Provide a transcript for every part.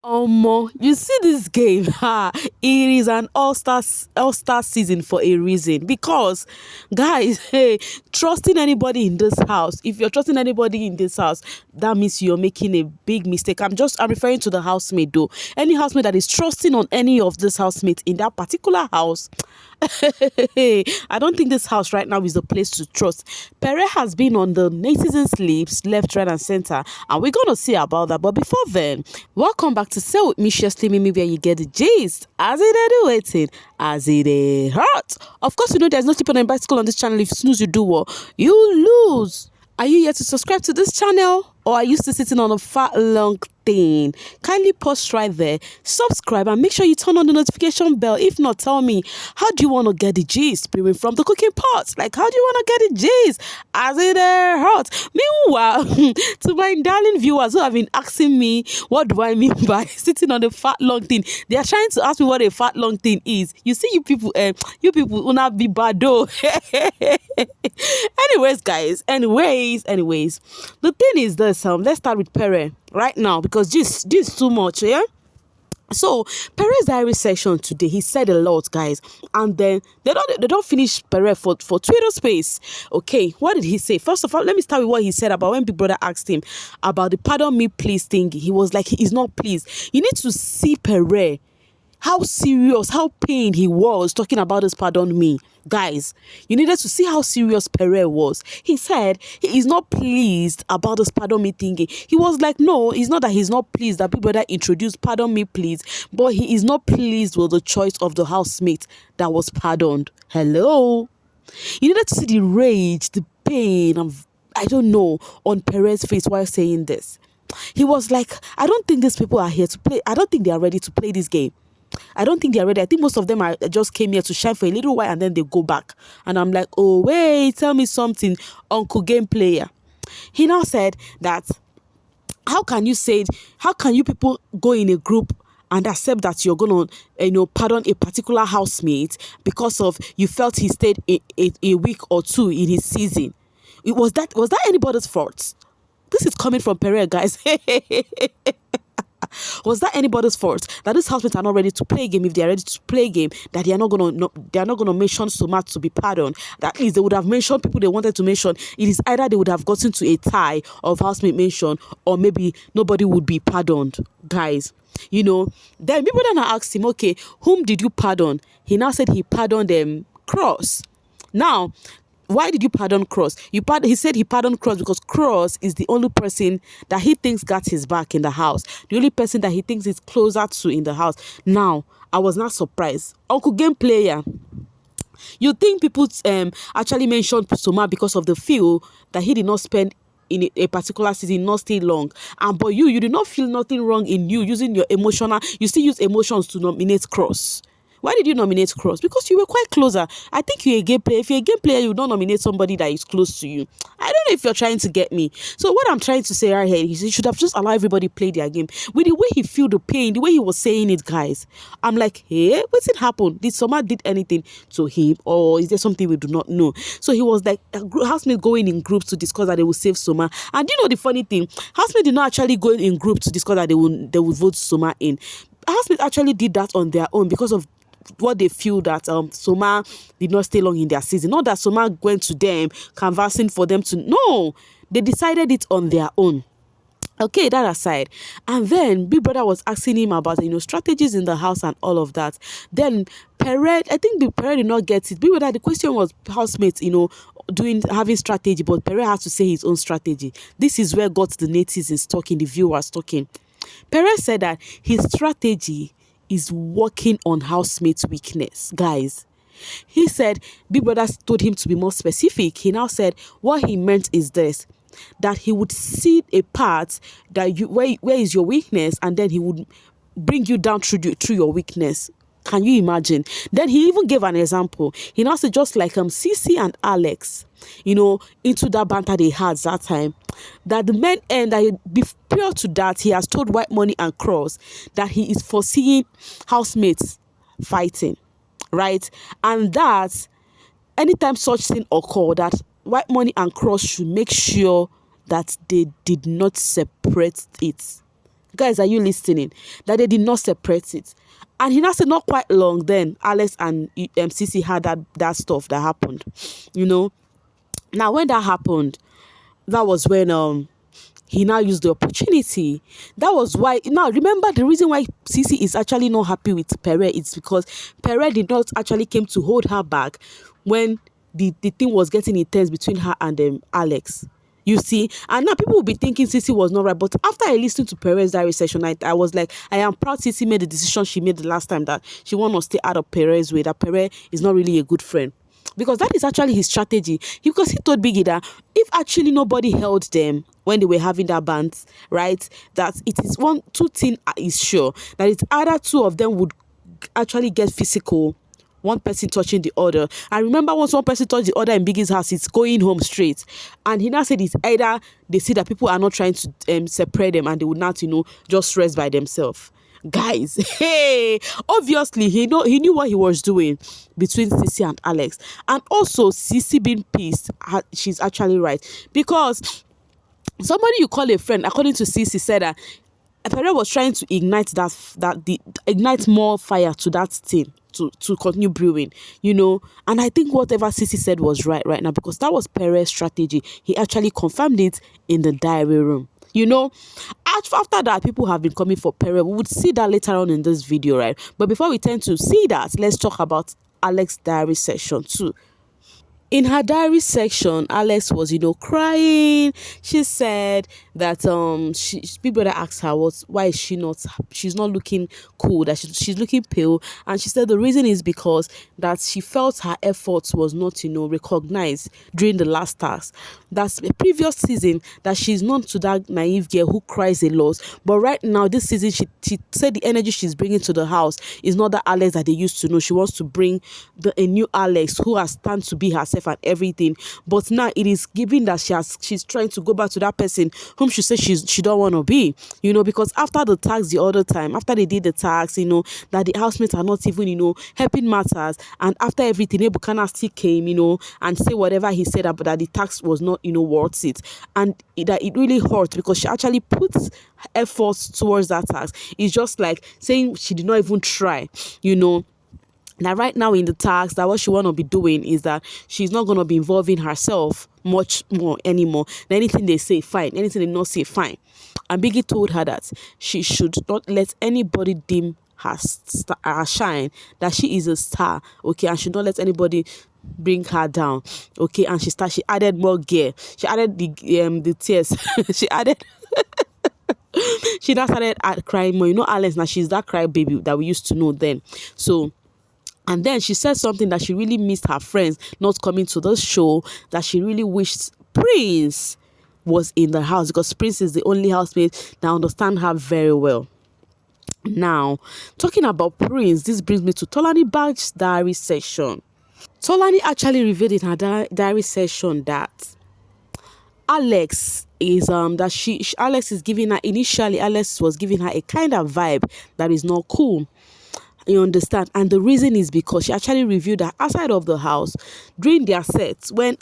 You see this game, it is an all-star season for a reason. Because, guys, hey, trusting anybody in this house, if you're trusting anybody in this house, that means you're making a big mistake. I'm referring to the housemate though. Any housemate that is trusting on any of this housemates in that particular house, I don't think this house right now is the place to trust. Pere has been on the netizens' lips, left, right, and center, and we're gonna see about that. But before then, welcome back to Say With Me, Shirley Mimi, where you get the gist as it is waiting, as it is hurt. Of course, you know there's no tip on a bicycle on this channel. If you snooze, you do what you lose. Are you yet to subscribe to this channel? Or are you still sitting on a fat long thing? Kindly pause right there, subscribe, and make sure you turn on the notification bell. If not, tell me, how do you want to get the gist? Brewing from the cooking pot. Like, how do you want to get the gist? As it hot. Meanwhile, to my darling viewers who have been asking me, what do I mean by sitting on the fat long thing? They are trying to ask me what a fat long thing is. You see, you people will not be bad though. Anyways, guys, anyways, the thing is this, let's start with Pere right now, because this is too much, yeah. So Pere's diary session today, he said a lot, guys, and then they don't finish Pere for Twitter space. Okay, what did he say? First of all, let me start with what he said about when Big Brother asked him about the pardon me please thing. He was like, he's not pleased. You need to see Pere, how serious, how pained he was talking about this pardon me. Guys, you needed to see how serious Pere was. He said he is not pleased about this pardon me thingy. He was like, no, it's not that he's not pleased that Big Brother introduced pardon me please, but he is not pleased with the choice of the housemate that was pardoned. Hello? You needed to see the rage, the pain, I don't know, on Pere's face while saying this. He was like, I don't think these people are here to play. I don't think they are ready to play this game. I don't think they're ready. I think most of them are just came here to shine for a little while and then they go back. And I'm like, oh, wait, tell me something, Uncle Game Player. He now said that, how can you people go in a group and accept that you're going to, pardon a particular housemate because of you felt he stayed a week or two in his season? Was that anybody's fault? This is coming from Pere, guys. Was that anybody's fault that these housemates are not ready to play a game? If they are ready to play a game, that they are not gonna mention so much to be pardoned. That is, they would have mentioned people they wanted to mention. It is either they would have gotten to a tie of housemate mention, or maybe nobody would be pardoned, guys. Then people then asked him, okay, whom did you pardon? He now said he pardoned them Cross. Now, why did you pardon Cross? He said he pardoned Cross because Cross is the only person that he thinks got his back in the house. The only person that he thinks is closer to in the house. Now, I was not surprised. Uncle Game Player, you think people actually mentioned Soma because of the feel that he did not spend in a particular season, not stay long. But you did not feel nothing wrong in you using your you still use emotions to nominate Cross. Why did you nominate Cross? Because you were quite closer. I think you're a game player. If you're a game player, you don't nominate somebody that is close to you. I don't know if you're trying to get me. So what I'm trying to say right here is you should have just allowed everybody play their game. With the way he feel the pain, the way he was saying it, guys. I'm like, hey, what's it happen? Did someone did anything to him? Or is there something we do not know? So he was like, housemate going in groups to discuss that they will save Soma. And you know the funny thing? Housemate did not actually go in groups to discuss that they would vote Soma in. Housemate actually did that on their own because of what they feel that Soma did not stay long in their season. Not that Soma went to them canvassing for them to. No, they decided it on their own. Okay, that aside. And then Big Brother was asking him about strategies in the house and all of that. Then Pere, I think Big Pere did not get it. Big Brother, the question was housemates, having strategy, but Pere has to say his own strategy. This is where got the netizens talking, the viewers talking. Pere said that his strategy is working on housemates' weakness, guys. He said Big Brother told him to be more specific. He now said what he meant is this, that he would see a part that where is your weakness, and then he would bring you down through your weakness. Can you imagine? Then he even gave an example. He now said just like Cece and Alex, into that banter they had that time, that the men and that prior to that he has told White Money and Cross that he is foreseeing housemates fighting, right? And that anytime such thing occur, that White Money and Cross should make sure that they did not separate it. Guys, are you listening? That they did not separate it. And he now said not quite long then Alex and Cece had that stuff that happened. You know. Now when that happened, that was when he now used the opportunity. That was why. Now remember, the reason why Cece is actually not happy with Pere is because Pere did not actually came to hold her back when the thing was getting intense between her and Alex. You see, and now people will be thinking Cece was not right. But after I listened to Pere's diary session, I was like, I am proud Cece made the decision she made the last time, that she want to stay out of Pere's way, that Pere is not really a good friend. Because that is actually his strategy. Because he told Biggie that if actually nobody held them when they were having that band, right, that it is two things is sure, that it's either two of them would actually get physical, one person touching the other. And remember, once one person touched the other in Biggie's house, it's going home straight. And he now said it's either they see that people are not trying to separate them, and they would not, just rest by themselves. Guys, hey, obviously he knew what he was doing between Cece and Alex. And also Cece being pissed, she's actually right, because somebody you call a friend, according to Cece, said that Pere was trying to ignite more fire to that thing to continue brewing, and I think whatever Cece said was right now, because that was Pere's strategy. He actually confirmed it in the diary room. After that, people have been coming for Pere. We would see that later on in this video, right? But before we tend to see that, let's talk about Alex's diary session too. In her diary section, Alex was, crying. She said that Big Brother asked her why is she's not looking cool, that she's looking pale, and she said the reason is because that she felt her efforts was not recognized during the last task. That's a previous season that she's not to that naive girl who cries a lot, but right now this season she said the energy she's bringing to the house is not the Alex that they used to know. She wants to bring a new Alex who has stand to be herself and everything, but now it is given that she's trying to go back to that person whom she says she don't want to be, because after the tax the other time, after they did the tax, that the housemates are not even helping matters, and after everything Ebukana still came and say whatever he said about that the tax was not worth it, and that it really hurt because she actually puts efforts towards that tax. It's just like saying she did not even try. Now right now in the tax, that what she want to be doing is that she's not going to be involving herself much more anymore. Anything they say, fine. Anything they not say, fine. And Biggie told her that she should not let anybody dim her shine, that she is a star, okay, and should not let anybody bring her down, okay. And she added more gear. She added the tears. She now started crying more. Alex, now she's that cry baby that we used to know then. So, and then she said something that she really missed her friends not coming to the show, that she really wished Prince was in the house, because Prince is the only housemate that understand her very well. Now, talking about Prince, this brings me to Tolanibaj's diary session. Tolani actually revealed in her diary session that Alex is Alex is giving her, initially Alex was giving her a kind of vibe that is not cool. You understand? And the reason is because she actually reviewed that outside of the house during their sets when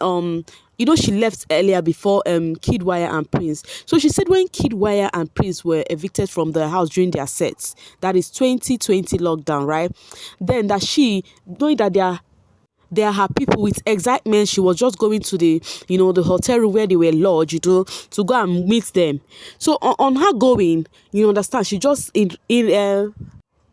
she left earlier before Kidwire and Prince. So she said when Kidwire and Prince were evicted from the house during their sets, that is 2020 lockdown, right? Then that she, knowing that they are her people with excitement, she was just going to the the hotel room where they were lodged to go and meet them. So on her going, you understand, she just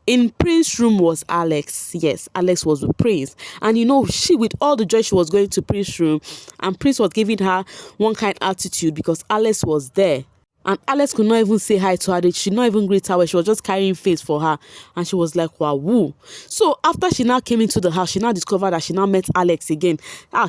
in Prince's room was Alex. Yes, Alex was with Prince. And she, with all the joy, she was going to Prince's room, and Prince was giving her one kind attitude because Alex was there. And Alex could not even say hi to her. She did not even greet her. She was just carrying face for her. And she was like, wow, woo. So after she now came into the house, she now discovered that she now met Alex again.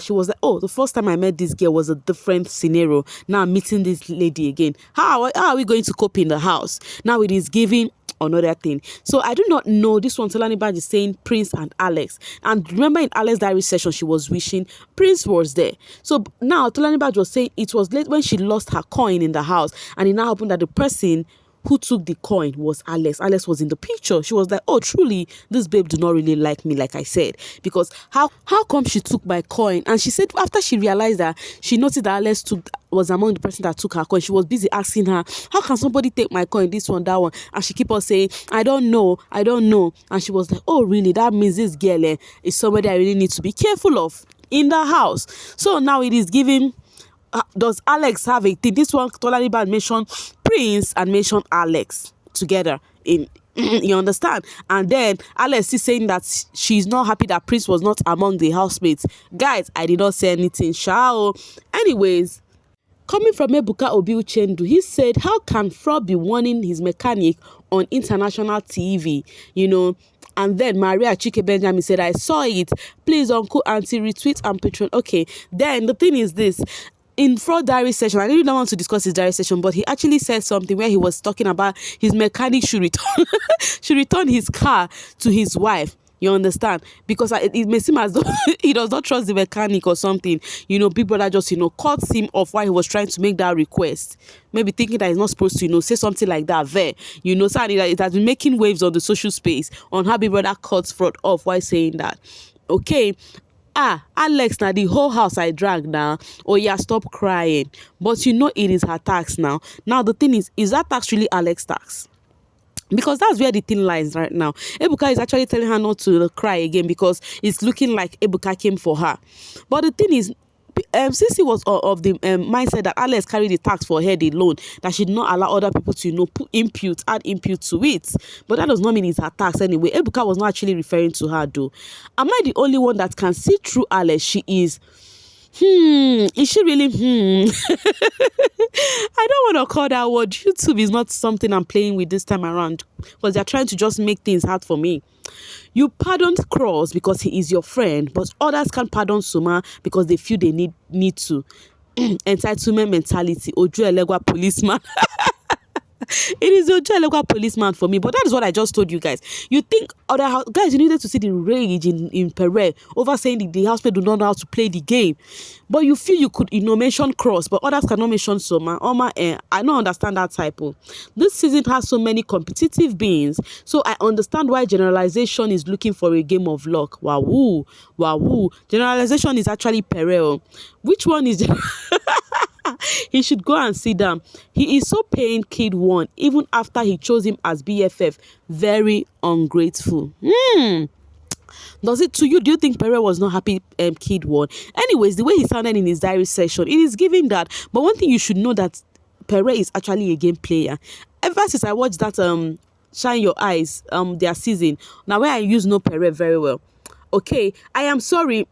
She was like, oh, the first time I met this girl was a different scenario. Now I'm meeting this lady again. How are we going to cope in the house? Now it is giving another thing. So I do not know. This one, Tolanibaj is saying Prince and Alex. And remember in Alex's diary session, she was wishing Prince was there. So now Tolanibaj was saying it was late when she lost her coin in the house. And it now happened that the person who took the coin was Alex. Alex was in the picture. She was like, oh, truly, this babe do not really like me, like I said, because how come she took my coin? And she said after she realized that, she noticed that Alex was among the person that took her coin. She was busy asking her, how can somebody take my coin, this one, that one? And she keep on saying, I don't know. And she was like, oh, really? That means this girl is somebody I really need to be careful of in the house. So now it is giving, does Alex have a thing? This one, Tolanibaj mentioned Prince and mentioned Alex together in you understand? And then Alex is saying that she's not happy that Prince was not among the housemates. Guys, I did not say anything, shall. Anyways, coming from Ebuka Obi-Uchendu, he said, how can fraud be warning his mechanic on international TV? And then Maria Chike Benjamin said, I saw it. Please, Uncle Auntie, retweet and patron. Okay, then the thing is this. In Fraud Diary session, I really don't want to discuss his diary session, but he actually said something where he was talking about his mechanic should return his car to his wife. You understand? Because it may seem as though he does not trust the mechanic or something. Big Brother just, cuts him off while he was trying to make that request. Maybe thinking that he's not supposed to, say something like that there. So it has been making waves on the social space on how Big Brother cuts Fraud off while saying that. Okay. Alex, now the whole house I drag now. Oh yeah, stop crying. But it is her tax now. Now the thing is that tax really Alex tax? Because that's where the thing lies right now. Ebuka is actually telling her not to cry again because it's looking like Ebuka came for her. But the thing is, Sisi was of the mindset that Alex carried the tax for her alone, that she did not allow other people to add input to it. But that does not mean it's her tax anyway. Ebuka was not actually referring to her though. Am I the only one that can see through Alex? She is. Is she really? I don't want to call that word. YouTube is not something I'm playing with this time around because they're trying to just make things hard for me. You pardoned Cross because he is your friend, but others can't pardon Suma because they feel they need to. Entitlement mentality. Oju Elegwa policeman. It is a Oju policeman for me, but that is what I just told you guys. You think other guys, you needed to see the rage in Pere over saying the housemate do not know how to play the game, but you feel you could mention Cross, but others cannot mention Soma. I don't understand that typo. This season has so many competitive beings, so I understand why generalization is looking for a game of luck. Wow. Generalization is actually Pere. Which one is? He should go and sit down. He is so paying Kid 1 even after he chose him as BFF. Very ungrateful. Does it to you? Do you think Pere was not happy Kid 1? Anyways, the way he sounded in his diary session, it is giving that. But one thing you should know that Pere is actually a game player. Ever since I watched that Shine Your Eyes their season, now where I know Pere very well. Okay, I am sorry,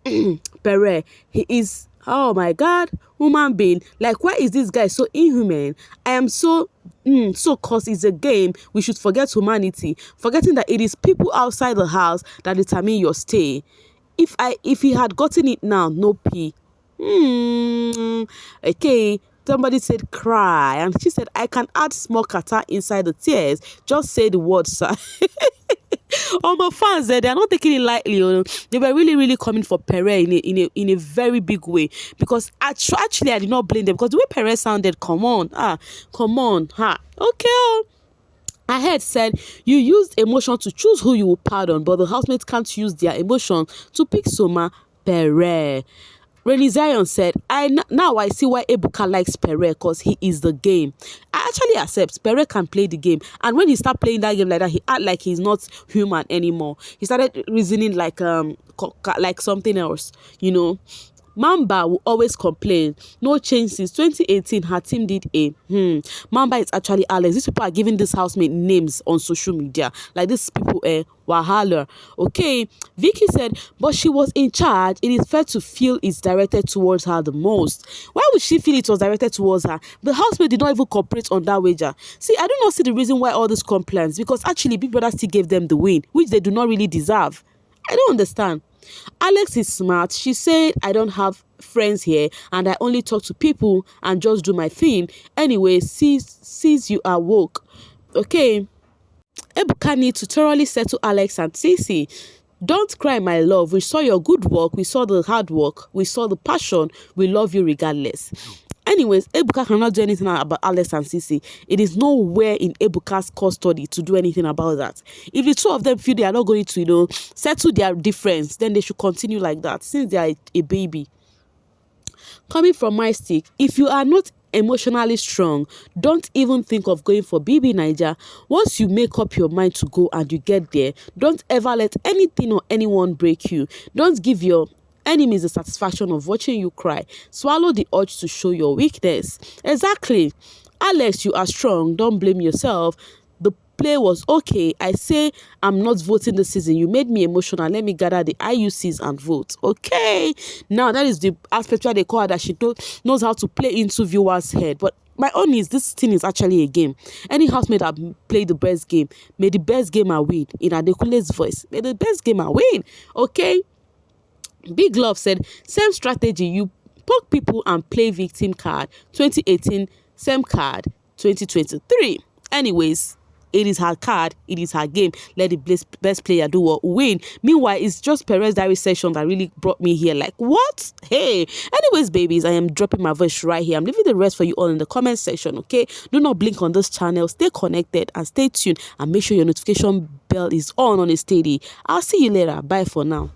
Pere. He is, oh my God, human being. Like, why is this guy so inhuman? I am so cause it's a game. We should forget humanity, forgetting that it is people outside the house that determine your stay. If he had gotten it now, no pee. Okay. Somebody said cry, and she said, I can add small kata inside the tears. Just say the word, sir. All my fans, they are not taking it lightly. They were really, really coming for Pere in a very big way. Because actually, I did not blame them. Because the way Pere sounded, come on. Okay. Ahead said, you used emotion to choose who you will pardon, but the housemates can't use their emotion to pick Soma. Pere. Renny Zion said, now I see why Ebuka likes Pere, because he is the game. I actually accept Pere can play the game. And when he started playing that game like that, he act like he's not human anymore. He started reasoning like something else, Mamba will always complain. No change since 2018. Her team did a. Mamba is actually Alex. These people are giving this housemate names on social media. Like these people, Wahala. Okay. Vicky said, but she was in charge. It is fair to feel it's directed towards her the most. Why would she feel it was directed towards her? The housemate did not even cooperate on that wager. See, I do not see the reason why all these complaints. Because actually, Big Brother still gave them the win, which they do not really deserve. I don't understand. Alex is smart. She said, I don't have friends here and I only talk to people and just do my thing. Anyway, sees you are woke. Okay. Ebuka needs to thoroughly settle Alex and Sisi. Don't cry, my love. We saw your good work. We saw the hard work. We saw the passion. We love you regardless. Anyways, Ebuka cannot do anything about Alex and Sisi. It is nowhere in Ebuka's custody to do anything about that. If the two of them feel they are not going to, settle their difference, then they should continue like that since they are a baby. Coming from my stick, if you are not emotionally strong, don't even think of going for BB Naija. Once you make up your mind to go and you get there, don't ever let anything or anyone break you. Don't give your enemies the satisfaction of watching you cry. Swallow the urge to show your weakness. Exactly. Alex, you are strong. Don't blame yourself. The play was okay. I say I'm not voting this season. You made me emotional. Let me gather the IUCs and vote. Okay. Now that is the aspect where they call her that she knows how to play into viewers' head. But my own is this thing is actually a game. Any housemate that play the best game, may the best gamer win. In Adekule's voice, may the best gamer win. Okay. Big Love said, same strategy. You poke people and play victim card. 2018, same card. 2023. Anyways, it is her card. It is her game. Let the best player do what win. Meanwhile, it's just Pere's diary session that really brought me here. Like, what? Hey. Anyways, babies, I am dropping my voice right here. I'm leaving the rest for you all in the comment section, okay? Do not blink on this channel. Stay connected and stay tuned. And make sure your notification bell is on a steady. I'll see you later. Bye for now.